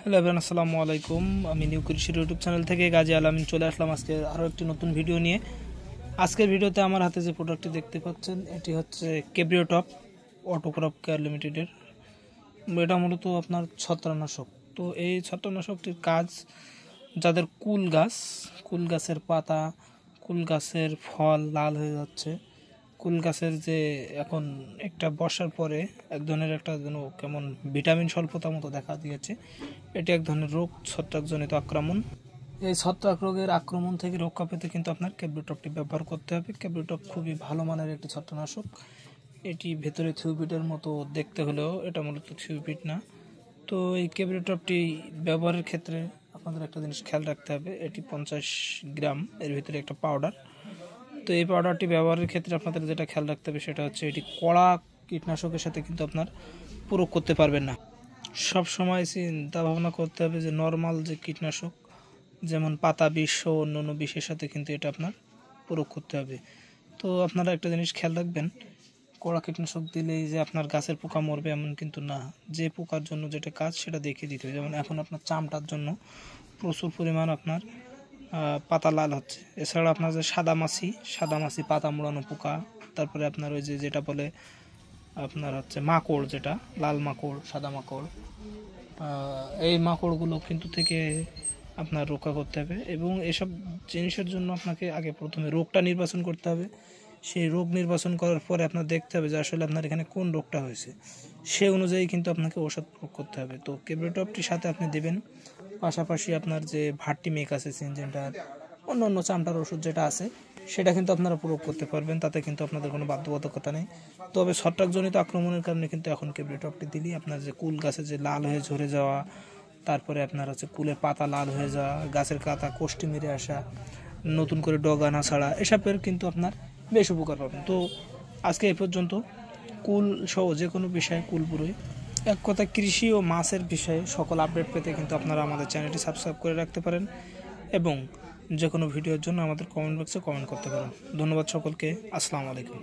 Hello everyone, আসসালামু আলাইকুম। আমি নিউ কৃষির ইউটিউব চ্যানেল থেকে গাজী আলামিন চলে আসলাম আজকে আরও একটি নতুন ভিডিও নিয়ে। আজকের ভিডিওতে আমার হাতে যে প্রোডাক্টটি দেখতে পাচ্ছেন এটি হচ্ছে কেব্রিও টপ অটোক্রপ কেয়ার লিমিটেডের। এটা মূলত আপনার ছত্রাকনাশক। তো এই ছত্রাকনাশকটির কাজ যাদের কুল গাছের পাতা, কুল গাছের ফল লাল হয়ে যাচ্ছে, কুল গাছের যে এখন একটা বর্ষার পরে এক ধরনের একটা যেন কেমন ভিটামিন স্বল্পতা মতো দেখা দিয়েছে, এটি এক ধরনের রোগ, ছত্রাকজনিত আক্রমণ। এই ছত্রাক রোগের আক্রমণ থেকে রক্ষা পেতে কিন্তু আপনার কেব্রিটপটি ব্যবহার করতে হবে। কেব্রিটপ খুবই ভালো মানের একটি ছত্রাকনাশক। এটি ভেতরে থিউপিটের মতো দেখতে হলেও এটা মূলত থিউপিট না। তো এই কেব্রিটপটি ব্যবহারের ক্ষেত্রে আপনাদের একটা জিনিস খেয়াল রাখতে হবে, এটি 50 গ্রাম, এর ভিতরে একটা পাউডার। তো এই পাউডারটি ব্যবহারের ক্ষেত্রে আপনাদের যেটা খেয়াল রাখতে হবে সেটা হচ্ছে এটি কড়া কীটনাশকের সাথে কিন্তু আপনার প্রয়োগ করতে পারবেন না। সব সময় চিন্তা ভাবনা করতে হবে যে নর্মাল যে কীটনাশক যেমন পাতা বিষ ও অন্য অন্য বিষের সাথে কিন্তু এটা আপনার প্রয়োগ করতে হবে। তো আপনারা একটা জিনিস খেয়াল রাখবেন, কড়া কীটনাশক দিলেই যে আপনার গাছের পোকা মরবে এমন কিন্তু না। যে পোকার জন্য যেটা কাজ সেটা দেখিয়ে দিতে হবে। যেমন এখন আপনার চামটার জন্য প্রচুর পরিমাণ আপনার পাতা লাল হচ্ছে। এছাড়া আপনার যে সাদামাছি পাতা মোড়ানো পোকা, তারপরে আপনার ওই যেটা বলে আপনার হচ্ছে মাকড়, যেটা লাল মাকড়, সাদা মাকড়, এই মাকড়গুলো কিন্তু থেকে আপনার রক্ষা করতে হবে। এবং এসব জিনিসের জন্য আপনাকে আগে প্রথমে রোগটা নির্বাচন করতে হবে। সেই রোগ নির্বাচন করার পরে আপনার দেখতে হবে যে আসলে আপনার এখানে কোন রোগটা হয়েছে, সে অনুযায়ী কিন্তু আপনাকে ওষুধ প্রয়োগ করতে হবে। তো কেব্রিটপটির সাথে আপনি দেবেন, পাশাপাশি আপনার যে ভার্টিমেক আছে, সিনজেন্টার, অন্য অন্য চামটার ওষুধ যেটা আছে সেটা কিন্তু আপনারা প্রয়োগ করতে পারবেন, তাতে কিন্তু আপনাদের কোনো বাধ্যবাধকতা নেই। তবে ছত্রাকজনিত আক্রমণের কারণে কিন্তু এখন কেব্রিটপটি দিলেই আপনার যে কুল গাছে যে লাল হয়ে ঝরে যাওয়া, তারপরে আপনার হচ্ছে কুলের পাতা লাল হয়ে যাওয়া, গাছের কাতা কোষ্ঠী মেরে আসা, নতুন করে ডগা না ছাড়া, এসবের কিন্তু আপনার বেশ উপকার পাবেন। তো আজকে এ পর্যন্ত। কুল সহ যে কোনো বিষয়ে, কুল পুরোই এক কথা কৃষি ও মাছের বিষয়ে সকল আপডেট পেতে কিন্তু আপনারা আমাদের চ্যানেলটি সাবস্ক্রাইব করে রাখতে পারেন এবং যে কোনো ভিডিওর জন্য আমাদের কমেন্ট বক্সে কমেন্ট করতে পারেন। ধন্যবাদ সকলকে। আসসালামু আলাইকুম।